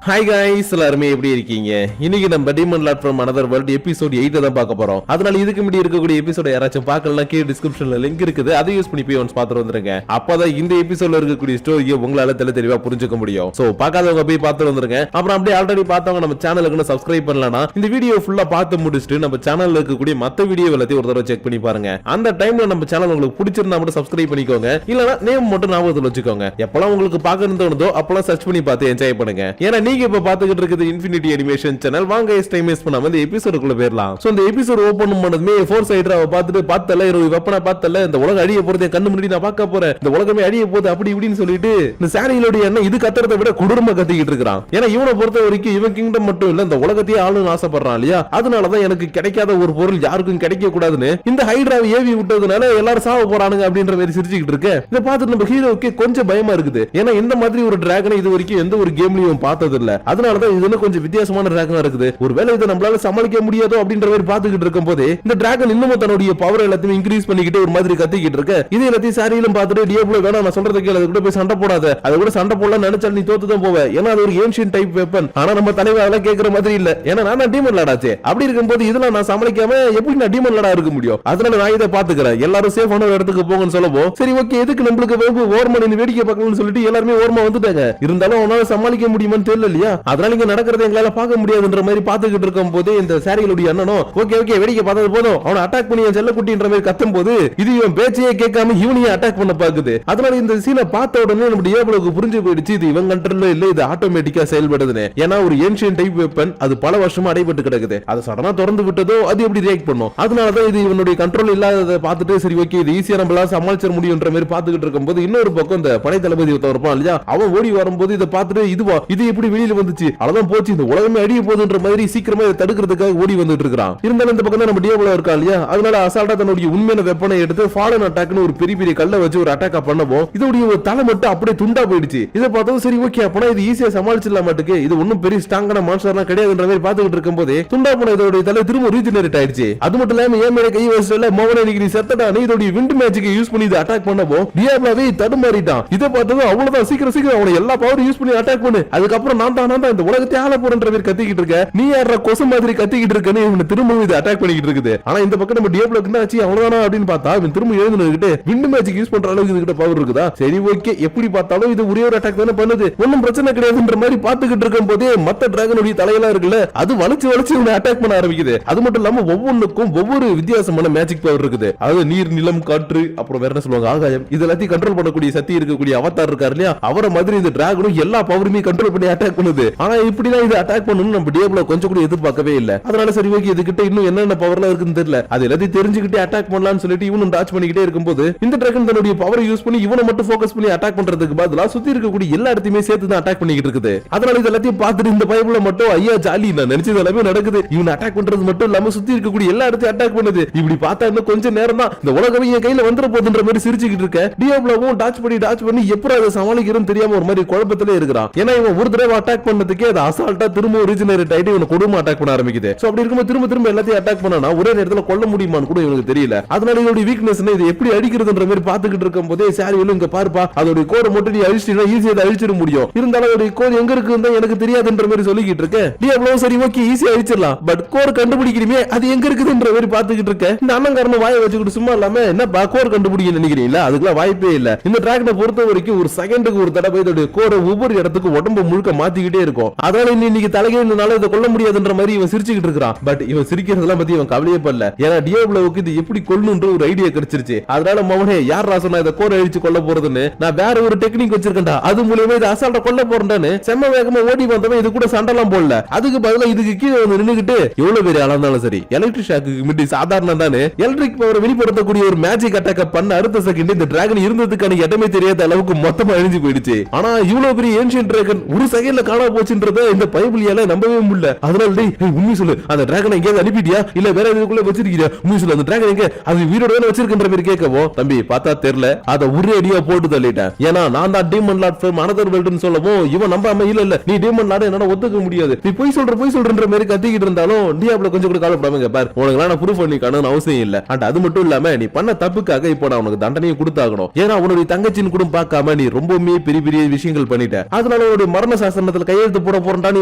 Hi guys எல்லாரும் எப்படி இருக்கீங்க? இன்னைக்கு நம்ம demon Lord from another world episode 8 தான் பார்க்க போறோம். அதனால இதுக்கு முன்னாடி இருக்கக்கூடிய எபிசோட யாராச்சும் பார்க்கலாம் கீழ டிஸ்கிரிப்ஷன்ல லிங்க் இருக்குது. அதை யூஸ் பண்ணி போய் ஒன்ஸ் பார்த்து வந்துருங்க. அப்பதான் இந்த எபிசோட்ல இருக்கக்கூடிய ஸ்டோரியை உங்களால தெளிவா புரிஞ்சுக்க முடியும். சோ பார்க்காதவங்க போய் பார்த்து வந்துருங்க. அப்புறம் அப்படியே ஆல்ரெடி பார்த்தவங்க நம்ம சேனலுக்கு சப்ஸ்கிரைப் பண்ணலனா இந்த வீடியோ ஃபுல்லா பார்த்து முடிச்சிட்டு நம்ம சேனல்ல இருக்கக்கூடிய மத்த வீடியோ எல்லாத்தையும் ஒரு தடவை செக் பண்ணி பாருங்க. அந்த டைம்ல நம்ம சேனல் உங்களுக்கு பிடிச்சிருந்தா மட்டும் சப்ஸ்கிரைப் பண்ணிக்கோங்க. இல்லனா நேம் மட்டும் ஞாபகத்துல வச்சுக்கோங்க. எப்பலாம் உங்களுக்கு பார்க்கணும் தோணுதோ அப்பலாம் சர்ச் பண்ணி பார்த்து என்ஜாய் பண்ணுங்க. ஏன்னா நீங்க இப்ப பாத்துக்கிட்டு இருக்குது இன்ஃபினிட்டி அனிமேஷன் சேனல். வாங்க டைம் வேஸ்ட் பண்ணாம இந்த எபிசோடுக்குள்ள போயிரலாம். சோ இந்த எபிசோட் ஓபன் பண்ணதுமே ஃபோர் சைடராவை பார்த்துட்டு பார்த்தல ஒரு வெப்பனை பார்த்தல இந்த உலகம் அழிய போறதே கண்ணு முன்னாடி நான் பார்க்க போறேன். இந்த உலகமே அழிய போகுது அப்படி இப்படின்னு சொல்லிட்டு இந்த சாரியிலோட எண்ணம் இது கத்துறதை விட கொடூரமா கத்திக்கிட்டு இருக்கான். ஏன்னா இவனை பொறுத்த வரைக்கும் இவன் கிங்டம் மட்டும் இல்ல இந்த உலகத்தையே ஆளுன்னு ஆசைப்படுறான் இல்லையா? அதனாலதான் எனக்கு கிடைக்காத ஒரு பொருள் யாருக்கும் கிடைக்க கூடாதுன்னு இந்த ஹைட்ராவை ஏவி விட்டதுனால எல்லாரும் சாவ போறானுங்க அப்படின்ற மாதிரி சிரிச்சுக்கிட்டு இருக்கு. இதை பார்த்துட்டு நம்ம ஹீரோவுக்கு கொஞ்சம் பயமா இருக்குது. ஏன்னா இந்த மாதிரி ஒரு டிராகனை இது வரைக்கும் எந்த ஒரு கேம்லயும் பார்த்தது இல்ல. அதனாலதான் இது கொஞ்சம் வித்தியாசமான டிராகனா இருக்குது. ஒருவேளை இதை நம்மளால சமாளிக்க முடியாதோ அப்படின்ற மாதிரி பாத்துக்கிட்டு இருக்கும் போது இந்த டிராகன் இன்னும் தன்னுடைய பவர் எல்லாத்தையும் இன்க்ரீஸ் பண்ணிக்கிட்டு ஒரு மாதிரி கத்திக்கிட்டு இருக்கு. இது எல்லாத்தையும் சாரியிலும் பார்த்துட்டு டியாப்ளோ வேணா நான் சொல்றது கேளு, அது கூட போய் சண்டை போடாத, அது கூட சண்டை போடலாம் நினைச்சால் நீ தோத்து தான் போவ. ஏன்னா அது ஒரு ஏன்ஷியன் டைப் வெப்பன். ஆனா நம்ம தலைவர் அதெல்லாம் கேட்கற மாதிரி இல்ல. ஏன்னா நான் டீமன் லாடாச்சே. அப்படி இருக்கும்போது இதெல்லாம் நான் சமாளிக்காம எப்படி நான் டீமன் லாடா இருக்க முடியும்? அதனால நான் இதை பாத்துக்கிறேன். எல்லாரும் சேஃபான ஒரு இடத்துக்கு போங்கன்னு சொல்லவும் சரி ஓகே எதுக்கு நம்மளுக்கு ஓர்மன் வேடிக்கை பார்க்கணும்னு சொல்லிட்டு எல்லாருமே ஓர்மா வந்துட்டாங்க. இருந்தாலும் அவனால சமாளிக்க முடியுமான்னு தெரியல இல்லையா? அதனால இங்க நடக்கிறத எங்களால பார்க்க முடியாதுன்ற மாதிரி பாத்துக்கிட்டு இருக்கும் போது இந்த சாரிகளுடைய அண்ணனும் ஓகே ஓகே வேடிக்கை பார்த்தது போதும் அவனை அட்டாக் பண்ணி செல்லக்குட்டின்ற மாதிரி கத்தும் போது இது இவன் பேச்சையே கேட்காம இவனையே அட்டாக் பண்ண பாக்குது. அதனால இந்த சீனை பார்த்த உடனே நம்ம டியாப்ளோக்கு புரிஞ்சு போயிடுச்சு இது இவன் கண்ட்ரோல்ல இல்ல, இது ஆட்டோமேட்டிக்கா செயல்படுதுன்னு. ஏன்னா ஒரு ஏன்ஷியன் டைப் வெப்பன் அது பல வருஷமா அடைபட்டு கிடக்குது. அது சடனா திறந்து விட்டதோ அது எப்படி ரியாக்ட் பண்ணும்? அதனாலதான் இது இவனுடைய கண்ட்ரோல் இல்லாததை பார்த்துட்டு சரி ஓகே இது ஈஸியா நம்மளால சமாளிச்சிட முடியும்ன்ற மாதிரி பாத்துக்கிட்டு இருக்கும் போது இன்னொரு பக்கம் இந்த படை தளபதி இருப்பான் இல்லையா? அவன் ஓடி வரும்போது இதை பார்த்துட்டு இதுவா இது எப்படி வெளியில வந்துச்சு அவ்வளவுதான் போச்சு இந்த உலகமே அடிய போகுதுன்ற மாதிரி சீக்கிரமா இதை தடுக்கிறதுக்காக ஓடி வந்துட்டு இருக்கான். இருந்தாலும் இந்த பக்கம் நம்ம டியாப்ளோ இருக்கா இல்லையா? அதனால அசால்ட்டா தன்னுடைய உண்மையான வெப்பனை எடுத்து ஃபாலன் அட்டாக்னு ஒரு பெரிய பெரிய கல்லை வச்சு ஒரு அட்டாக் பண்ணவும் இதோடைய ஒரு தலை மட்டும் அப்படியே துண்டா போயிடுச்சு. இதை பார்த்தா சரி ஓகே அப்பனா இது ஈஸியா சமாளிச்சிடலாம் மாட்டுக்கு, இது ஒன்னும் பெரிய ஸ்ட்ராங்கான மான்ஸ்டர்லாம் கிடையாதுன்ற மாதிரி பாத்துக்கிட்டு இருக்கும் போது துண்டா போன இதோட தலை திரும்ப ரீஜெனரேட் ஆயிடுச்சு. அது மட்டும் இல்லாம ஏன் மேல கை வச்சல மோகன நீ செத்தடானே இதோட விண்ட் மேஜிக் யூஸ் பண்ணி இதை அட்டாக் பண்ணவும் டியாப்ளோவே தடுமாறிட்டான். இதை பார்த்ததும் அவ்வளவுதான் சீக்கிரம் அவனை எல்லா பவரும் யூஸ் பண்ணி அட்டாக் பண்ணு, அதுக்கப்புறம் நான் தான் இந்த உலகத்தை ஆள போறன்ற மாதிரி கத்திக்கிட்டு இருக்க, நீ யாரா கொசு மாதிரி கத்திக்கிட்டு இருக்கன்னு இவனை திரும்ப இது அட்டாக் பண்ணிக்கிட்டு இருக்குது. ஆனா இந்த பக்கம் நம்ம டியாப்ளோக்கு என்ன ஆச்சு அவ்வளவுதானா அப்படின்னு பார்த்தா இவன் திரும்ப எழுந்துக்கிட்டு விண்ட் மேஜிக் யூஸ் பண்ற அளவுக்கு இதுகிட்ட பவர் இருக்குதா? சரி ஓகே எப்படி பார்த்தாலும் இது ஒரே ஒரு அட்டாக் தானே பண்ணுது, ஒன்னும் பிரச்சனை கிடையாதுன்ற மாதிரி பாத்துக்கிட்டு இருக்கும் போதே மத்த டிராகனுடைய தலையெல்லாம் இருக்குல்ல அது வளைச்சு இவனை அட்டாக் பண்ண ஆரம்பிக்குது. அது மட்டும் இல்லாம ஒவ்வொன்றுக்கும் ஒவ்வொரு வித்தியாசமான மேஜிக் பவர் இருக்குது. அதாவது நீர் நிலம் காற்று அப்புறம் வேற என்ன சொல்லுவாங்க ஆகாயம், இது எல்லாத்தையும் கண்ட்ரோல் பண்ணக்கூடிய சக்தி இருக்கக்கூடிய அவதார் இருக்காரு இல்லையா? அவரை மாதிரி இந்த டிராகனும் எல்லா பவருமே கண்ட்ரோல் பண்ணி அட்டாக் பண்ணுது. ஆனா இப்படிதான் இது அட்டாக் பண்ணணும் நம்ம டியாப்ளோ கொஞ்சம் கூட எதிர்பார்க்கவே இல்ல. அதனால சரி ஓகே இதுகிட்ட இன்னும் என்னென்ன பவர்லாம் இருக்குன்னு தெரியல, அது எல்லாத்தையும் தெரிஞ்சுக்கிட்டே அட்டாக் பண்ணலாம்னு சொல்லிட்டு இவனும் டாச் பண்ணிக்கிட்டே இருக்கும்போது இந்த டிராகன் தன்னுடைய பவரை யூஸ் பண்ணி இவனை மட்டும் ஃபோக்கஸ் பண்ணி அட்டாக் பண்றதுக்கு பதிலா சுத்தி இருக்கக்கூடிய எல்லா இடத்தையுமே சேர்த்து தான் அட்டாக் பண்ணிக்கிட்டு இருக்குது. அதனால இது எல்லாத்தையும் பார்த்துட்டு இந்த பைபிள்ல மட்டும் ஐயா ஜாலி நான் நினைச்சது எல்லாமே நடக்குது, இவன் அட்டாக் பண்றது மட்டும் இல்லாம சுத்தி இருக்கக்கூடிய எல்லா இடத்தையும் அட்டாக் பண்ணுது. இப்படி பார்த்தா இன்னும் கொஞ்சம் நேரம் தான் இந்த உலகமே என் கையில வந்துற போதுன்ற மாதிரி சிரிச்சுக்கிட்டு இருக்க டியாப்ளோவும் டாச் பண்ணி எப்படி அதை சமாளிக்கிறோம் தெரியாம ஒரு மாதிரி குழப்பத்திலே இருக்கிறான். ஏன்னா இவன் ஒரு தடவை அட்டாக் பண்ணதுக்கே அது அசால்ட்டா திரும்ப ரீஜெனரேட் ஆயிட்டு இவனை கொடுமை அட்டாக் பண்ண ஆரம்பிக்குது. சோ அப்படி இருக்கும்போது திரும்ப எல்லாத்தையும் அட்டாக் பண்ணா ஒரே நேரத்துல கொல்ல முடியுமான்னு கூட இவனுக்கு தெரியல. அதனால இதோட வீக்னஸ் இது எப்படி அடிக்கிறதுன்ற மாதிரி பாத்துக்கிட்டு இருக்கும் போதே சாரி இங்க பாருப்பா அதோட கோரை மட்டும் நீ அழிச்சிட்டா ஈஸியா அழிச்சிட முடியும், இருந்தாலும் அதோட கோர் எங்க இருக்குன்னு எனக்கு தெரியாதுன்ற மாதிரி சொல்லிக்கிட்டு இருக்க. டியாப்ளோ சரி ஓகே ஈஸியா அழிச்சிடலாம், பட் கோர் கண்டுபிடிக்கிறீமே அது எங்க இருக்குதுன்ற மாதிரி பாத்துக்கிட்டு இருக்க. இந்த அண்ணங்காரன வாயை வச்சுக்கிட்டு சும்மா இல்லாம என்ன கோர் கண்டுபிடிக்க நினைக்கிறீங்களா? அதுக்கெல்லாம் வாய்ப்பே இல்ல. இந்த டிராகனை பொறுத்த வரைக்கும் ஒரு செகண்டுக்கு ஒரு தடவை இதோட கோரை ஒவ்வொரு இடத்துக்கு உடம்பு முழுக்க மாத்திக்கிட்டே இருக்கும். அதனால இன்னைக்கு தலைகையினால இதை கொல்ல முடியாதுன்ற மாதிரி இவன் சிரிச்சுக்கிட்டு இருக்கான். பட் இவன் சிரிக்கிறதெல்லாம் பத்தி இவன் கவலையே படல. ஏன்னா டியாப்ளோவுக்கு இது எப்படி கொல்லணும்ன்ற ஒரு ஐடியா கிடைச்சிருச்சு. அதனால மவனே யார் ராசனா இதை கோரை அழிச்சு கொல்ல போறதுன்னு நான் வேற ஒரு டெக்னிக் வச்சிருக்கேன்டா, அது மூலமா இதை அசால்ட்டா கொல்ல போறேன்னு செம்ம வேகமா ஓடி வந்தவன் இது கூட சண்டெல்லாம் போடல. அதுக்கு பதிலா இதுக்கு கீழே வந்து நின்னுகிட்டு எவ்வளவு பேர் அளந்தாலும் சரி எலக்ட்ரிக் ஷாக்கு மிட்டி சாதாரண தானே எலக்ட்ரிக் பவரை வெளிப்படுத்தக்கூடிய ஒரு மேஜிக் அட்டாக் பண்ண அடுத்த செகண்ட் இந்த டிராகன் இருந்ததுக்கான இடமே தெரியாத அளவுக்கு மொத்தமா அழிஞ்சு போயிடுச்சு. ஆனா இவ்வளவு பெரிய ஏன்ஷியன்ட் டிராகன் ஒரு செகண்ட்ல காணாம போச்சுன்றத இந்த பைபிளியால நம்பவே முடியல. அதனால டேய் உண்மை சொல்லு அந்த டிராகனை எங்கேயாவது அனுப்பிட்டியா இல்ல வேற எதுக்குள்ள வச்சிருக்கியா? உண்மை சொல்லு அந்த டிராகன் எங்க அது வீரோட வச்சிருக்கின்ற மாதிரி கேட்கவோ தம்பி பார்த்தா தெரியல அதை ஒரே அடியா போட்டு தள்ளிட்டேன். ஏன்னா நான் தான் டீமன் லார்ட் ஃப்ரம் அனதர் வேர்ல்ட்னு சொல்லவும் இவன் நம்பாம இல்ல நீ டீமன் லார்ட் என்னால ஒத்துக்க முடியாது, நீ போய் சொல்றன்ற மாதிரி கத்திக்கிட்டு இருந்தாலும் டியாப்ளோ கொஞ்சம் கூட கவலைப்படாம பாரு உனக்கு நான் ப்ரூஃப் பண்ணி காணணும் அவசியம் இல்ல. அண்ட் அது மட்டும் இல்லாம நீ பண்ண தப்புக்காக இப்போ நான் உனக்கு தண்டனையை கொடுத்தாகணும். ஏன்னா உன்னுடைய தங்கச்சின்னு கூட பார்க்காம நீ ரொம்பவுமே பெரிய பெரிய விஷயங்கள் பண்ணிட்ட. அதனால உன்னுடைய மரண சாசனத்தை பத்திரத்துல கையெழுத்து போட போறான்னு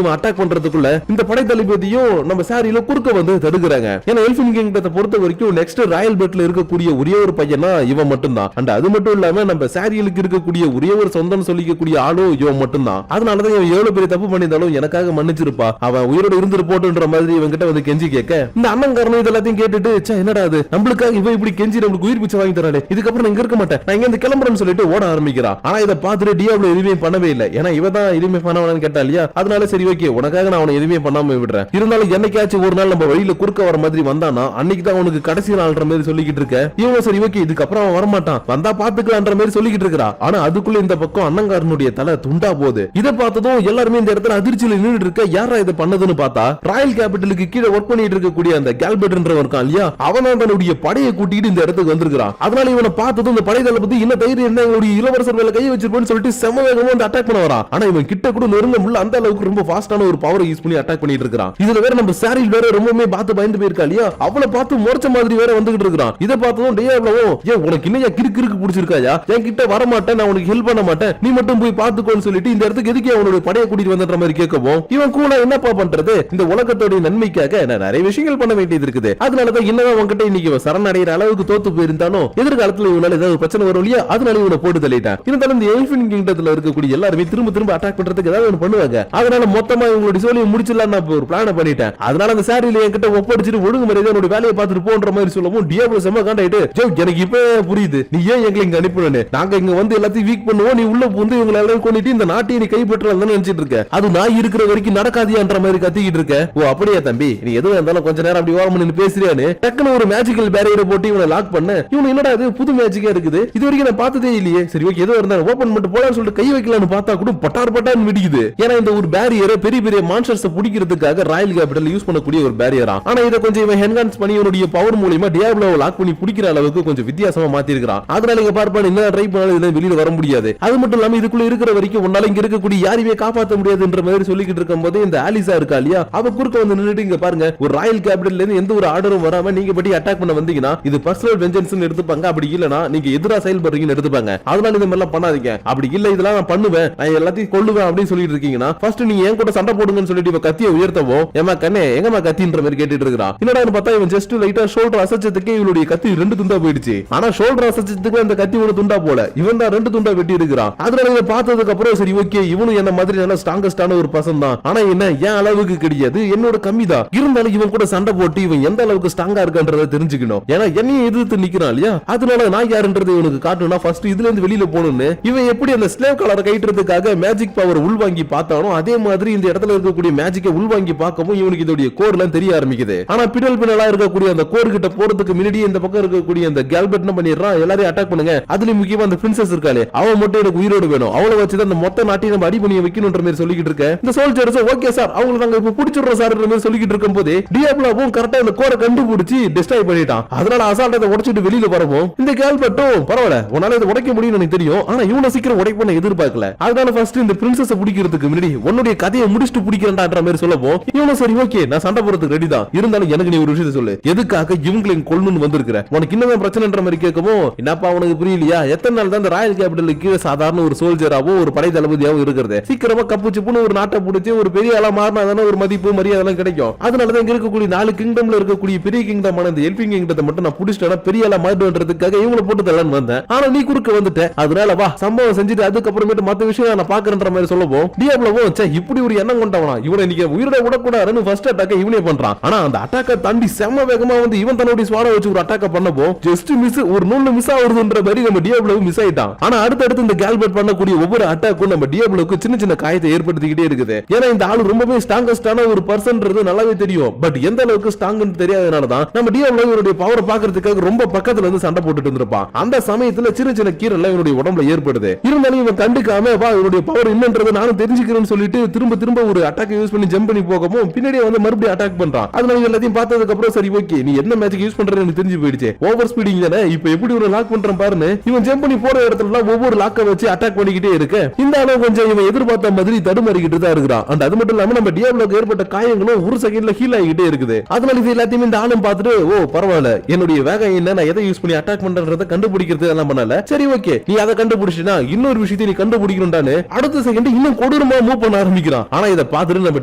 இவன் அட்டாக் பண்றதுக்குள்ள இந்த படை தளபதியும் நம்ம சாரியில குறுக்க வந்து தடுக்கிறாங்க. ஏன்னா எல்ஃபின் கிங்டத்தை பொறுத்த வரைக்கும் நெக்ஸ்ட் ராயல் பெட்ல இருக்கக்கூடிய ஒரே ஒரு பையனா இவன் மட்டும்தான். அண்ட் அது மட்டும் இல்லாம நம்ம சாரியலுக்கு இருக்கக்கூடிய ஒரே ஒரு சொந்தம் சொல்லிக்கக்கூடிய ஆளும் இவன் மட்டும்தான். அதனாலதான் இவன் எவ்வளவு பெரிய தப்பு பண்ணியிருந்தாலும் எனக்காக மன்னிச்சிருப்பா, அவன் உயிரோட இருந்துட்டு போட்டுன்ற மாதிரி இவன் கிட்ட வந்து கெஞ்சி கேட்க இந்த அண்ணன் காரணம் இதெல்லாத்தையும் கேட்டுட்டு என்னடா அது நம்மளுக்காக இவன் இப்படி கெஞ்சி நம்மளுக்கு உயிர் பிச்சை வாங்கி தரானே, இதுக்கப்புறம் இங்க இருக்க மாட்டேன், நான் இங்க கிளம்புறேன்னு சொல்லிட்டு ஓட ஆரம்பிக்கிறான். ஆனா இதை பார்த்துட்டு டியாப்ளோ எதுவுமே பண்ணவே இல்லை. ஏன்னா இவன் தான் எதுவுமே பண்ணவனு கேட்டா இல்லையா, அதனால சரி ஓகே உனக்காக நான் அவனை எதுவுமே பண்ணாம விடுறேன், இருந்தாலும் என்னைக்காச்சும் ஒரு நாள் நம்ம வழியில குறுக்க வர மாதிரி வந்தானா அன்னைக்கு தான் அவனுக்கு கடைசி நாள்ன்ற மாதிரி சொல்லிக்கிட்டு இருக்க. இவன் சரி ஓகே இதுக்கப்புறம் அவன் வரமாட்டான், வந்தா பாத்துக்கலான்ற மாதிரி சொல்லிக்கிட்டு இருக்கிறா. ஆனா அதுக்குள்ள இந்த பக்கம் அண்ணங்காரனுடைய தலை துண்டா போகுது. இதை பார்த்ததும் எல்லாருமே இந்த இடத்துல அதிர்ச்சியில நின்றுட்டு இருக்க. யாரா இதை பண்ணதுன்னு பார்த்தா ராயல் கேபிட்டலுக்கு கீழே ஒர்க் பண்ணிட்டு இருக்கக்கூடிய அந்த கேல்பர்ட்ன்றவன் இருக்கான் இல்லையா, அவன் தன்னுடைய படையை கூட்டிட்டு இந்த இடத்துக்கு வந்திருக்கான். அதனால இவனை பார்த்ததும் இந்த படை தளபதி என்ன தைரியம் என்ன எங்களுடைய இளவரசர் மேல கையை வச்சிருப்போன்னு சொல்லிட்டு செம வேகமா வந்து அட்டாக் பண்ண வரான். ஆனா இவன் கிட்ட கூட நெருங்க முடியல, அந்த அளவுக்கு ரொம்ப ஃபாஸ்டான ஒரு பவரை யூஸ் பண்ணி அட்டாக் பண்ணிட்டு இருக்கான். இதுல வேற நம்ம சாரில் வேற ரொம்பவே பார்த்து பயந்து போயிருக்கா இல்லையா, அவளை பார்த்து மோர்ச்ச மாதிரி வேற வந்துகிட்டு இருக்கான். இதை பார்த்ததும் டியாப்ளோ ஏன் உனக்கு இன்னையா கிறுக்கு பிடிச்சிருக்காயா, என் கிட்ட வர மாட்டேன், நான் உனக்கு ஹெல்ப் பண்ண மாட்டேன், நீ மட்டும் போய் பார்த்துக்கோன்னு சொல்லிட்டு இந்த இடத்துக்கு எதுக்கு அவனுடைய படையை கூட்டிட்டு வந்துற மாதிரி கேட்கவும் இவன் கூட என்னப்பா பண்றது, இந்த உலகத்தோட நன்மைக்காக நான் நிறைய விஷயங்கள் பண்ண வேண்டியது இருக்குது, அதனாலதான் என்னதான் உன்கிட்ட இன்னைக்கு சரணடைகிற அளவுக்கு தோத்து போயிருந்தாலும் எதிர்காலத்துல இவனால ஏதாவது பிரச்சனை வரும் இல்லையா, அதனால இவனை போட்டு தள்ளிட்டான். இருந்தாலும் இந்த எல்ஃபின் கிங்டத்துல இருக்கக்கூடிய எல்லாருமே திரும்ப அட்டாக் பண்றதுக்கு ஏதாவது ஒன்று பண்ணுவாங்க. அதனால மொத்தமா இவங்களுடைய சோழியை முடிச்சிடலாம் நான் ஒரு பிளான பண்ணிட்டேன். அதனால அந்த சாரியில என்கிட்ட ஒப்படைச்சிட்டு ஒழுங்கு மரியாதை என்னோட வேலையை பார்த்துட்டு போன்ற மாதிரி சொல்லவும் டியாப்ளோ செம்ம காண்டாயிட்டு எனக்கு இப்ப புரியுது நீ ஏன் எங்களை இங்க அனுப்பினு, நாங்க இங்க வந்து எல்லாத்தையும் வீக் பண்ணுவோம், நீ உள்ள வந்து இவங்களை எல்லாம் கொண்டுட்டு இந்த நாட்டை நீ கைப்பற்றலாம் நினைச்சிட்டு இருக்க, அது நான் இருக்கிற வரைக்கும் நடக்காதியான்ற மாதிரி கத்திக்கிட்டு இருக்க. ஓ அப்படியே தம்பி, நீ எதுவும் இருந்தாலும் கொஞ்ச நேரம் அப்படி ஓரம் நின்னு பேசுறியான்னு டக்குன்னு ஒரு மேஜிக்கல் பேரியரை போட்டு இவனை லாக் பண்ண. இவன் என்னடா இது புது மேஜிக்கா இருக்குது, இது வரைக்கும் நான் பார்த்ததே இல்லையே, சரி ஓகே ஏதோ இருந்தாலும் ஓபன் பண்ணிட்டு போலான்னு சொல்லிட்டு கை வைக்கலாம்னு பார்த்தா கூட பட்டார் வெடிக்குது. ஏன்னா இந்த ஒரு பேரியரை பெரிய பெரிய மான்ஸ்டர்ஸ் பிடிக்கிறதுக்காக ராயல் கேபிட்டல் யூஸ் பண்ணக்கூடிய ஒரு பேரியரா. ஆனா இதை கொஞ்சம் இவன் என்ஹான்ஸ் பண்ணி இவனுடைய பவர் மூலமா டியாப்ளோவை லாக் பண்ணி பிடிக்கிற அளவுக்கு கொஞ்சம் வித்தியாசமா மாத்தி இருக்கான். அதனால இங்க பார்ப்பான் என்ன ட்ரை பண்ணாலும் இதுல வெளியில வர முடியாது. அது மட்டும் இல்லாம இதுக்குள்ள இருக்கிற வரைக்கும் உன்னால இங்க இருக்கக்கூடிய யாரையுமே காப்பாற்ற முடியாதுன்ற மாதிரி சொல்லிக்கிட்டு இருக்கும் போது இந்த ஆலிசா இருக்கா இல்லையா, அவ குறுக்க வந்து நின்னுட்டு இங்க பாருங்க ஒரு ராயல் கேபிட்டல்ல இருந்து எந்த ஒரு ஆர்டரும் வராம நீங்க படி அட்டாக் பண்ண வந்தீங்கன்னா இது பர்சனல் வெஞ்சன்ஸ் எடுத்துப்பாங்க, அப்படி இல்லனா நீங்க எதிரா செயல்படுறீங்கன்னு எடுத்துப்பாங்க. அதனால இந்த மாதிரி பண்ணாதீங்க, அப்படி இல்ல இதெல்லாம் நான் பண்ணுவேன், நான் எல்லாத்தையும் கொல்லுவேன் அப்படின்னு சொல்லிட்டு இருக்கீங்கன்னா ஃபர்ஸ்ட் நீங்க என் கூட சண்டை போடுங்கன்னு சொல்லிட்டு இவ கத்தியை உயர்த்தவும் ஏமா கண்ணே எங்கமா கத்தின்ற மாதிரி கேட்டுட்டு இருக்கான். என்னடான்னு பார்த்தா இவன் ஜஸ்ட் லைட்டா ஷோல்டர் அசைச்சதுக்கு இவளுடைய கத்தி ரெண்டு துண்டா போயிடுச்சு. ஆனா ஷோல்டர் அசைச்சதுக்கு அந்த கத்தி ஒரு துண்டா போல, இவன் தான் ரெண்டு துண்டா வெட்டி இருக்கிறான். அதனால இவன் பார்த்ததுக்கு அப்புறம் சரி ஓகே இவனும் என்ன மாதிரி நல்ல ஸ்ட்ராங்கஸ்டான ஒரு பர்சன் தான், ஆனா என்ன என் அளவுக்கு கிடையாது, என்னோட கம்மி தான், இருந்தாலும் இவன் கூட சண்டை போட்டு இவன் எந்த அளவுக்கு ஸ்ட்ராங்கா இருக்கான்றதை தெரிஞ்சுக்கணும். ஏன்னா என்னையும் எதிர்த்து நிக்கிறான் இல்லையா, அதனால நான் யாருன்றது இவனுக்கு காட்டணும்னா ஃபர்ஸ்ட் இதுல இருந்து வெளியில போகணும்னு இவன் எப்படி அந்த ஸ்லேவ் கலரை கைட்டுறதுக்காக மேஜிக் பவர் உள்வாங்கி பார்த்தானோ அதே மாதிரி இந்த இடத்துல இருக்கக்கூடிய மேஜிக்கை உள்வாங்கி பார்க்கவும் இவனுக்கு இதோடைய கோர் எல்லாம் தெரிய ஆரம்பிக்குது. ஆனா பின்னலா இருக்கக்கூடிய அந்த கோர் கிட்ட போறதுக்கு முன்னாடியே இந்த பக்கம் இருக்கக்கூடிய அந்த கேல்பர்ட் என்ன பண்ணிடுறான், எல்லாரையும் அட்டாக் பண்ணுங்க, அதுலயும் முக்கியமா அந்த பிரின்சஸ் இருக்காளே அவன் மட்டும் எனக்கு உயிரோடு வேணும், அவளை வச்சுதான் அந்த மொத்த நாட்டையும் நம்ம அடிபணிய வைக்கணும்ன்ற மாதிரி சொல்லிக்கிட்டு இருக்க. இந்த சோல்ஜர்ஸ் ஓகே சார் அவங்களை நாங்க இப்ப பிடிச்சிடுறோம் சார் மாதிரி சொல்லிக்கிட்டு இருக்கும் போது டியாப்ளோவும் கரெக்டா இந்த கோரை கண்டுபிடிச்சு டிஸ்ட்ராய் பண்ணிட்டான். அதனால அசால்ட்டை உடைச்சிட்டு வெளியில வரவும் இந்த கேல்பர்ட்டும் பரவாயில்ல உன்னால இதை உடைக்க முடியும்னு எனக்கு தெரியும், ஆனா இவனை சீக்கிரம் உடைப்ப எதிர்பார்க்கல, அதனால ஃபர்ஸ்ட் இந்த பிரின்சஸ் பிடிக்கிறதுக்கு முன்னாடி உன்னுடைய கதையை முடிச்சுட்டு பிடிக்கிறேன்டான்ற மாதிரி சொல்லவும் இவனும் சரி ஓகே நான் சண்டை போறதுக்கு ரெடி தான், இருந்தாலும் எனக்கு நீ ஒரு விஷயத்தை சொல்லு, எதுக்காக இவங்களை கொல்லணும்னு வந்திருக்கிற, உனக்கு இன்னும் பிரச்சனைன்ற மாதிரி கேட்கவும் என்னப்பா உனக்கு புரியலையா, எத்தனை நாள் தான் இந்த ராயல் கேபிட்டலுக்கு கீழே சாதாரண ஒரு சோல்ஜராவோ ஒரு படை தளபதியாவோ இருக்கிறது, சீக்கிரமா கப்பு சிப்புன்னு ஒரு நாட்டை பிடிச்சி ஒரு பெரிய ஆளா மாறினா தானே ஒரு மதிப்பு மரியாதை கிடைக்கும். அதனாலதான் இங்க இருக்கக்கூடிய 4 கிங்டம்ல இருக்கக்கூடிய பெரிய கிங்டமான இந்த எல்ஃபின் கிங்டத்தை மட்டும் நான் பிடிச்சிட்டேன் பெரிய ஆளா மாறிடுன்றதுக்காக இவங்களை போட்டு தள்ளன்னு வந்தேன், ஆனா நீ குறுக்க வந்துட்ட, அதனால வா சம்பவம் செஞ்சுட்டு அதுக்கப்புறமேட்டு மத்த விஷயம் நான் பாக்குறேன்ற மாதிரி சொல்லவும் டியாப்ளோவும் இப்படி ஒரு எண்ணம் கொண்டவனா இவனை இன்னைக்கு உயிரோட விடக்கூடாதுன்னு ஃபர்ஸ்ட் அட்டாக் இவனே பண்றான். ஆனா அந்த அட்டாக்க தாண்டி செம்ம வேகமா வந்து இவன் தன்னுடைய ஸ்வாட வச்சு ஒரு அட்டாக்க பண்ணப்போ ஜஸ்ட் மிஸ் ஒரு நூல்ல மிஸ் ஆகுதுன்ற மாதிரி நம்ம டியாப்ளோ மிஸ் ஆயிட்டான். ஆனா அடுத்து இந்த கேல்பர்ட் பண்ணக்கூடிய ஒவ்வொரு அட்டாக்கும் நம்ம டியாப்ளோக்கு சின்ன சின்ன காயத்தை ஏற்படுத்திக்கிட்டே இருக்குது. ஏன்னா இந்த ஆளு ரொம்பவே ஸ்ட்ராங்கஸ்டான ஒரு பர்சன்றது நல்லாவே தெரியும், பட் எந்த அளவுக்கு ஸ்ட்ராங்னு தெரியாதனால தான் நம்ம டியாப்ளோ இவருடைய பவரை பாக்குறதுக்காக ரொம்ப பக்கத்துல இருந்து சண்டை போட்டுட்டு இருந்திருப்பான். அந்த சமயத்துல சின்ன சின்ன கீரல் இவருடைய உடம்புல ஏற்படுது, இருந்தாலும் இவன் கண்டுக்காம வா இவருடைய பவர் என்னன்றது நானும் தெரிஞ்சுக்கிறேன்னு சொல்லிட்டு திரும்ப ஒரு அட்டாக் யூஸ் பண்ணி ஜம்ப் பண்ணி போகவும் பின்னாடியே வந்து மறுபடியும் அட்டாக் பண்றான். அதனால எல்லாத்தையும் பார்த்ததுக்கு அப்புறம் சரி ஓகே நீ என்ன மேஜிக் யூஸ் பண்றன்னு எனக்கு தெரிஞ்சு போயிடுச்சு, ஓவர் ஸ்பீடிங் தானே, இப்போ எப்படி ஒரு லாக் பண்றான் பாருன்னு இவன் ஜம்ப் பண்ணி போற இடத்துல ஒவ்வொரு லாக்க வச்சு அட்டாக் பண்ணிக்கிட்டே இருக்கு. இந்த அளவு கொஞ்சம் இவன் எதிர்பார்த்த மாதிரி தடுமாறிக்கிட்டு தான் இருக்கிறான். அண்ட் அது மட்டும் இல்லாம நம்ம டியாப்ளோக்கு ஏற்பட்ட காயங்களும் ஒரு செகண்ட்ல ஹீல் ஆகிட்டே இருக்குது. அதனால இது எல்லாத்தையுமே இந்த ஆளும் பார்த்துட்டு ஓ பரவாயில்ல என்னுடைய வேகம் என்ன, நான் எதை யூஸ் பண்ணி அட்டாக் பண்றதை கண்டுபிடிக்கிறது எல்லாம் பண்ணல, சரி ஓகே நீ அதை கண்டுபிடிச்சினா இன்னொரு விஷயத்தை நீ கண்டுபிடிக்கணும்டான்னு அடுத்த செகண்ட் இன்னும் கொடூர வேகமா மூவ் பண்ண ஆரம்பிக்கிறான். ஆனா இதை பார்த்துட்டு நம்ம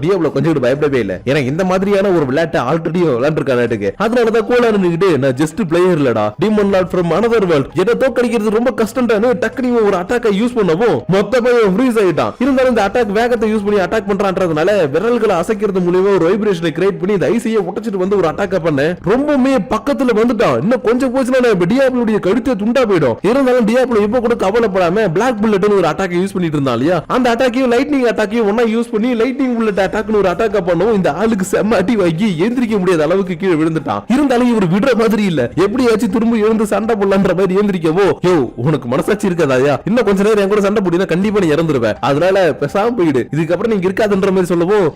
டியாப்லோ கொஞ்சம் பயப்படவே இல்லை. ஏன்னா இந்த மாதிரியான ஒரு விளையாட்டை ஆல்ரெடி விளையாண்டுருக்காங்க. அதனாலதான் கோலா நின்னுக்கிட்டு நான் ஜஸ்ட் பிளேயர் இல்லடா, demon Lord from another world, என்ன தோக்கடிக்கிறது ரொம்ப கஷ்டம்டான்னு டக்குனு ஒரு அட்டாக்கை யூஸ் பண்ணவும் மொத்தமா ஃப்ரீஸ் ஆயிட்டான். இருந்தாலும் இந்த அட்டாக் வேகத்தை யூஸ் பண்ணி அட்டாக் பண்றான்றதுனால விரல்களை அசைக்கிறது மூலமா ஒரு வைப்ரேஷனை கிரியேட் பண்ணி இந்த ஐசியை உடைச்சிட்டு வந்து ஒரு அட்டாக் பண்ண ரொம்பவே பக்கத்துல வந்துட்டான். இன்னும் கொஞ்சம் போச்சுன்னா டியாப்லோடைய கழுத்தை துண்டா போயிடும். இருந்தாலும் டியாப்லோ இப்ப கூட கவலைப்படாம பிளாக் புல்லட்னு ஒரு அட்டாக் யூஸ் பண்ணிட்டு இருந்தான் இல்லையா, அந்த அட்டாக்கையும் லைட்னிங் அட்டாக்கையும் ஒன்னா யூஸ் பண்ணி லைட்னிங் புல்லட் அட்டாக்னு ஒரு அட்டாக் பண்ணவும் இந்த ஆளுக்கு செம்ம அடி வாங்கி எந்திரிக்க முடியாத அளவுக்கு கீழே விழுந்துட்டான். இருந்தாலும் இவர் விடுற மாதிரி இல்ல, எப்படியாச்சும் திரும்ப எழுந்து சண்டை போடலான்ற மாதிரி எழுந்திரிக்கவோ, யோ உனக்கு மனசாட்சி இருக்காதாயா, இன்னும் கொஞ்ச நேரம் என் கூட சண்டை போடினா கண்டிப்பா நீ இறந்துருவேன், அதனால பேசாம போயிடு, இதுக்கப்புறம் நீங்க இருக்காதுன்ற மாதிரி சொல்லவும்,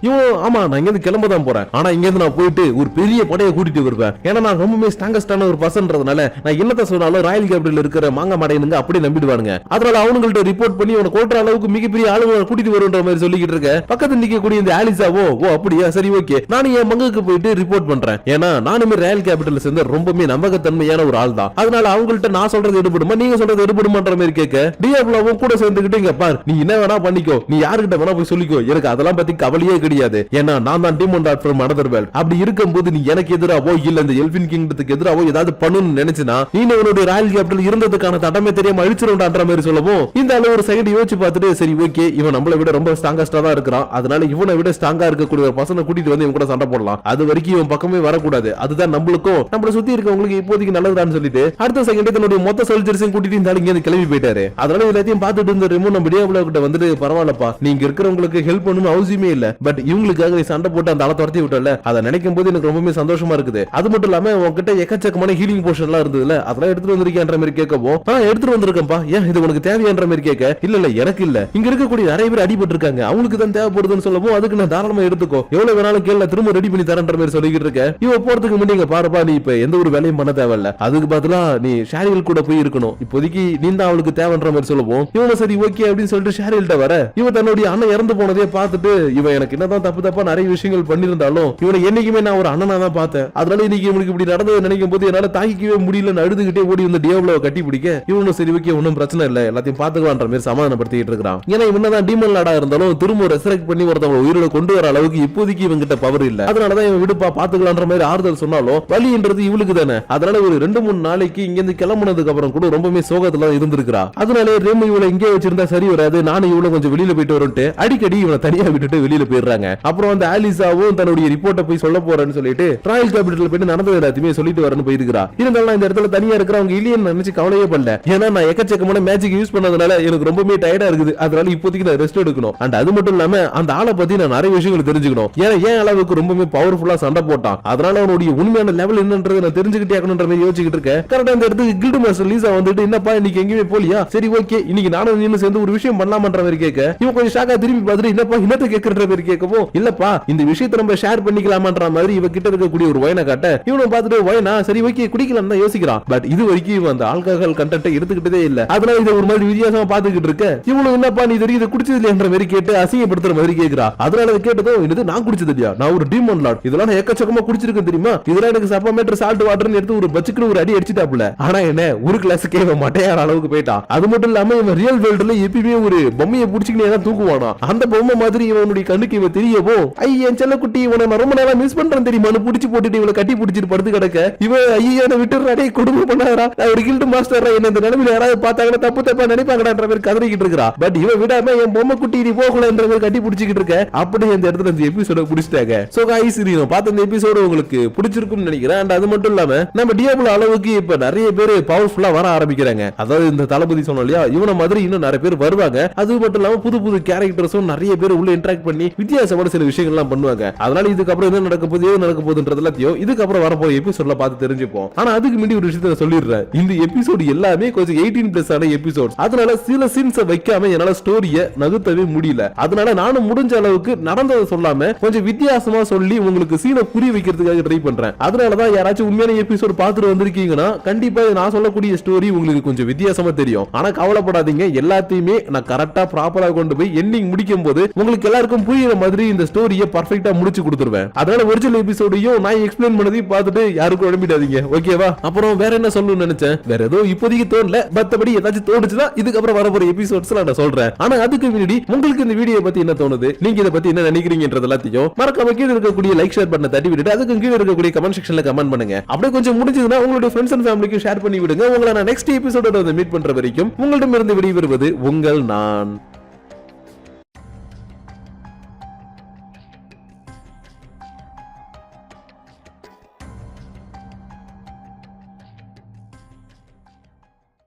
ஆமா நான் இங்க இருந்து கிளம்ப தான் போறேன், ஆனா இங்க இருந்து நான் போயிட்டு ஒரு பெரிய படையை கூட்டிட்டு வருவேன், ஏன்னா நான் ரொம்பவே ஸ்ட்ராங்கஸ்டான ஒரு பர்சன்றதுனால நான் என்னத்த சொன்னாலும் ராயல் கேபிட்டல் இருக்கிற மாங்க மாடையனுங்க அப்படி நம்பிடுவானுங்க. அதனால அவனுங்கள்ட்ட ரிப்போர்ட் பண்ணி அவனை கொல்ற அளவுக்கு மிகப்பெரிய ஆளுங்களை கூட்டிட்டு வருன்ற மாதிரி சொல்லிக்கிட்டு இருக்க. பக்கத்துல நிக்கக்கூடிய இந்த ஆலிசாவோ, ஓ அப்படியா சரி ஓகே, நானும் என் மங்குக்கு போயிட்டு ரிப்போர்ட் பண்றேன், ஏன்னா நானுமே ராயல் கேபிட்டல் சேர்ந்த ரொம்பவே நம்பகத்தன்மையான ஒரு ஆள் தான், அதனால அவங்கள்ட்ட நான் சொல்றது எடுபடுமா நீங்க சொல்றது எடுபடுமான்ற மாதிரி கேட்க, டியாப்லோவும் கூட சேர்ந்துக்கிட்டு இங்க பார் நீ என்ன வேணா பண்ணிக்கோ, நீ யாருக்கிட்ட வேணா போய் சொல்லிக்கோ, எனக்கு அதெல்லாம் பத்தி கவலையே கிடையாது, ஏன்னா நான் தான் demon Lord from another world, அப்படி இருக்கும்போது நீ எனக்கு எதிராவோ இல்ல இந்த எல்ஃபின் கிங்டத்துக்கு எதிராவோ ஏதாவது பண்ணணும்னு நினைச்சினா நீ உன்னுடைய ராயல் கேபிட்டல் இருந்ததுக்கான தடமே தெரியாம அழிச்சிருன்ற மாதிரி சொல்லவும், இந்த அளவு ஒரு செகண்ட் யோசிச்சு பார்த்துட்டு சரி ஓகே இவன் நம்மளை விட ரொம்ப ஸ்ட்ராங்கஸ்டா தான் இருக்கிறான், அதனால இவனை விட ஸ்ட்ராங்கா இருக்கக்கூடிய ஒரு பசங்க கூட்டிட்டு வந்து இவன் கூட சண்டை போடலாம், அது வரைக்கும் இவன் பக்கமே வரக்கூடாது, அதுதான் நம்மளுக்கும் நம்மள சுத்தி இருக்கவங்களுக்கு இப்போதைக்கு நல்லதுதான் சொல்லிட்டு அடுத்த செகண்டே தன்னுடைய மொத்த சோல்ஜர்ஸையும் கூட்டிட்டு இந்த இங்க கிளம்பி போயிட்டாரு. அதனால எல்லாத்தையும் பார்த்துட்டு இருந்த ரெமோ நம்ம டியாப்லோ கிட்ட வந்துட்டு, பரவாயில்லப்பா நீங்க இருக்கிறவங்களுக்கு ஹெல்ப் பண்ணணும் அவசியமே இல்ல, பட் இவங்களுக்காக நீ சண்டை போட்டு அந்த ஆளை துரத்தி விட்டல, அதை நினைக்கும் போது எனக்கு ரொம்பவே சந்தோஷமா இருக்குது, அது மட்டும் இல்லாம உங்ககிட்ட எக்கச்சக்கமான ஹீலிங் போஷன் எல்லாம் இருந்ததுல அதெல்லாம் எடுத்துட்டு வந்திருக்கேன்ற மாதிரி கேட்கவும், எடுத்துட்டு வந்திருக்கேன்ப்பா, ஏன் இது உனக்கு தேவையான்ற மாதிரி கேட்க, இல்ல எனக்கு இல்ல இங்க இருக்கக்கூடிய நிறைய பேர் அடிபட்டு இருக்காங்க அவங்களுக்கு தான் தேவைப்படுதுன்னு சொல்லவும், அதுக்கு நான் தாராளமா எடுத்துக்கோ எவ்வளவு வேணாலும் கேள்வி திரும்ப ரெடி பண்ணி தரன்ற மாதிரி சொல்லிக்கிட்டு இருக்க. இவ போறதுக்கு முன்னாடி பாருப்பா நீ இப்ப எந்த ஒரு வேலையும் பண்ண தேவையில்ல, அதுக்கு பதிலா நீ ஷாரியல் கூட போய் இருக்கணும், இப்போதைக்கு நீ தான் அவளுக்கு தேவைன்ற மாதிரி சொல்லுவோம். இவனும் சரி ஓகே அப்படின்னு சொல்லிட்டு ஷாரியல்ட்ட வர, இவ தன்னுடைய அண்ணன் இறந்து போனதே பார்த்துட்டு இவன் எனக்கு என்னதான் தப்பா நிறைய விஷயங்கள் பண்ணிருந்தாலும் இவனை என்னைக்குமே நான் ஒரு அண்ணனா தான் பார்த்தேன், அதனால இன்னைக்கு இவனுக்கு இப்படி நடந்தது நினைக்கும் போது என்னால தாங்கிக்கவே முடியல, அழுதுகிட்டே ஓடி வந்து டியாப்லோவை கட்டி பிடிக்க, இவனும் சரி ஓகே ஒன்னும் பிரச்சனை இல்ல எல்லாத்தையும் பாத்துக்கலான்ற மாதிரி சமாதானப்படுத்திட்டு இருக்கான். ஏன்னா இவனதான் டீமன் லார்டா இருந்தாலும் திரும்ப ரெசரெக்ட் பண்ணி ஒருத்தவங்க உயிரோட கொண்டு வர அளவுக்கு இப்போதைக்கு இவங்கிட்ட பவர் இல்ல, அதனாலதான் இவன் விடுப்பா பாத்துக்கலான்ற மாதிரி ஆறுதல் சொன்னாலும் வலின்றது இவளுக்கு தானே, அதனால ஒரு 2-3 நாளைக்கு இங்க இருந்து கிளம்புனதுக்கு அப்புறம் கூட ரொம்பவே சோகத்துல இருந்திருக்கா. அதனால ரெமோ இவளை இங்கே வச்சிருந்தா சரி வராது, நானும் இவளை கொஞ்சம் வெளியில போயிட்டு வரட்டு அடிக்கடி இவனை தனியா விட்டுட்டு வெளியில போயிடுறாங்க. அப்புறம் அந்த ஆலிசாவும் தன்னுடைய ரிப்போர்ட்டை போய் சொல்ல போறேன்னு சொல்லிட்டு ராயல் கேபிட்டல் போயிட்டு நடந்தது எல்லாத்தையுமே சொல்லிட்டு வரணும் போயிருக்கா. இருந்தாலும் இந்த இடத்துல தனியா இருக்கிறவங்க இல்லையன்னு நினைச்சு கவலையே பண்ணல, ஏன்னா நான் எக்கச்சக்கமான மேஜிக் யூஸ் பண்ணதுனால எனக்கு ரொம்பவே டயர்டா இருக்குது, அதனால இப்போதைக்கு நான் ரெஸ்ட் எடுக்கணும், அண்ட் அது மட்டும் இல்லாம அந்த ஆளை பத்தி நான் நிறைய விஷயங்கள் தெரிஞ்சுக்கணும், ஏன்னா ஏன் அளவுக்கு ரொம்பவே பவர்ஃபுல்லா சண்டை போட்டான், அதனால அவனுடைய உண்மையான லெவல் என்னன்றது நான் தெரிஞ்சுக்கிட்டே ஆகணும்ன்ற மாதிரி யோசிச்சுட்டு இருக்கேன். கரெக்டா இந்த இடத்துக்கு கில்டு மாஸ்டர் லீசா வந்துட்டு, என்னப்பா இன்னைக்கு எங்கேயுமே போலியா, சரி ஓகே இன்னைக்கு நானும் நீனும் சேர்ந்து ஒரு விஷயம் பண்ணலாமன்ற மாதிரி கேட்க, இவன் கொஞ்சம் ஷாக்கா திரும்பி பார்த்துட்டு என்னப்பா இன்னத்தை கேட்கற மாதிரி கேட்கவும், இல்லப்பா இந்த விஷயத்தை நம்ம ஷேர் பண்ணிக்கலாமான்ற மாதிரி இவ கிட்ட இருக்கக்கூடிய ஒரு வயனை காட்ட, இவனும் பார்த்துட்டு வயனா சரி ஓகே குடிக்கலாம் தான் யோசிக்கிறான், பட் இது வரைக்கும் இவன் அந்த ஆல்கஹால் கண்டென்ட்டை எடுத்துக்கிட்டதே இல்ல, அதனால இதை ஒரு மாதிரி வித்தியாசமா பாத்துக்கிட்டு இருக்க, இவனும் என்னப்பா நீ தெரியும் இதை குடிச்சது இல்லையன்ற மாதிரி கேட்டு அசிங்கப்படுத்துற மாதிரி கேட்கிறா. அதனால அதை கேட்டதும் இது நான் குடிச்சது இல்லையா, நான் ஒரு டீமன் லார்ட், இதெல்லாம் நான் எக்கச்சக்கமா குடிச்சிருக்கேன் தெரியுமா, இதெல்லாம் எனக்கு சப்பமேட்டர் சால்ட் வாட்டர்னு எடுத்து ஒரு பச்சுக்கு ஒரு அடி அடிச்சுட்டாப்புல, ஆனா என்ன ஒரு கிளாஸுக்கே இவன் மட்டையார அளவுக்கு போயிட்டான். அது மட்டும் இல்லாம இவன் ரியல் வேர்ல்டுல எப்பயுமே ஒரு பொம்மையை புடிச்சுக்கினே தூக்குவானா, அந்த பொம்மை மாதிரி இவனுடைய கண்ணுக்கு இவன் தெரியவோ, ஐயன் செல்ல குட்டி இவனை நான் ரொம்ப நேரம் மிஸ் பண்றேன் தெரியுமா புடிச்சு போட்டுட்டு இவளை கட்டி பிடிச்சிட்டு படுத்து கிடக்க, இவன் ஐயா விட்டுறாடே கொடுமை பண்ணாரா, நான் ஒரு கில்டு மாஸ்டர் என்ன இந்த நிலைமையில யாராவது பார்த்தாங்கன்னா தப்பு தப்பா நினைப்பாங்கன்ற மாதிரி கதறிக்கிட்டு இருக்கா. பட் இவன் விடாம என் பொம்மை குட்டி நீ போகலன்ற மாதிரி கட்டி பிடிச்சிக்கிட்டு இருக்க. அப்படி இந்த இடத்துல இந்த எபிசோட பிடிச்சிட்டாங்க. சோ गाइस நீங்க பார்த்த இந்த எபிசோட உங்களுக்கு பிடிச்சிருக்கும்னு நினைக்கிறேன். அண்ட் அது மட்டும் இல்லாம நம்ம டியாப்லோ அளவுக்கு இப்ப நிறைய பேர் பவர்ஃபுல்லா வர ஆரம்பிக்கிறாங்க. அதாவது இந்த தளபதி சொன்னோம் இல்லையா, இவன மாதிரி இன்னும் நிறைய பேர் வருவாங்க. அது மட்டும் இல்லாம புது புது கேரக்டர்ஸும் நிறைய பேர் உள்ள இன்டராக்ட் பண்ணி வித்தியாசமான சில விஷயங்கள் எல்லாம் பண்ணுவாங்க. அதனால இதுக்கப்புறம் என்ன நடக்க போகுது ஏது நடக்க போகுதுன்றது எல்லாத்தையும் இதுக்கப்புறம் வரப்போ எபிசோட்ல பார்த்து தெரிஞ்சுப்போம். ஆனா அதுக்கு முன்னாடி ஒரு விஷயத்தை சொல்லிடுறேன், இந்த எபிசோடு எல்லாமே கொஞ்சம் 18+ ஆன எபிசோட்ஸ். அதனால சில சீன்ஸை வைக்காம என்னால ஸ்டோரியை நகர்த்தவே முடியல. அதனால நானும் முடிஞ்ச அளவுக்கு நடந்ததை சொல்லாம கொஞ்சம் வித்தியாசமா சொல்லி உங்களுக்கு சீனை புரிய வைக்கிறதுக்காக ட்ரை பண்றேன். அதனாலதான் யாராச்சும் உண்மையான எபிசோடு பார்த்துட்டு வந்திருக்கீங்கன்னா கண்டிப்பா நான் சொல்லக்கூடிய ஸ்டோரி உங்களுக்கு கொஞ்சம் வித்தியாசமா தெரியும். ஆனா கவலைப்படாதீங்க, எல்லாத்தையுமே நான் கரெக்டா ப்ராப்பரா கொண்டு போய் எண்டிங் முடிக்கும் போது உங்களுக்கு எல்லாருக்கும் புரியுற மாதிரி இந்த ஸ்டோரியை பர்ஃபெக்ட்டா முடிச்சு கொடுத்துருவேன். அதனால ஒரிஜினல் எபிசோடையும் நான் எக்ஸ்பிளைன் பண்ணதையும் பார்த்துட்டு யாருக்கும் உடம்பிடாதீங்க, ஓகேவா? அப்புறம் வேற என்ன சொல்லணும்னு நினைச்சேன், வேற ஏதோ இப்போதைக்கு தோணல, மத்தபடி ஏதாச்சும் தோணுச்சுன்னா இதுக்கப்புறம் வரப்போற எபிசோட்ஸ்ல நான் சொல்றேன். ஆனா அதுக்கு முன்னாடி உங்களுக்கு இந்த வீடியோ பத்தி என்ன தோணுது, நீங்க இதை பத்தி என்ன நினைக்கிறீங்கன்றது எல்லாத்தையும் மறக்காம கீழே இருக்கக்கூடிய லைக் ஷேர் பட்டனை தட்டி விட்டுட்டு அதுக்கு கீழே இருக்கக்கூடிய கமெண்ட் செக்ஷன்ல கமெண்ட் பண்ணுங்க. அப்படியே கொஞ்சம் முடிஞ்சதுன்னா உங்களுடைய ஃப்ரெண்ட்ஸ் அண்ட் ஃபேமிலிக்கு ஷேர் பண்ணி விடுங்க. உங்களை நான் நெக்ஸ்ட் எபிசோட மீட் பண்ற வரைக்கும் உங்களிடமிருந்து விடைபெறுவது உங்கள் நான்.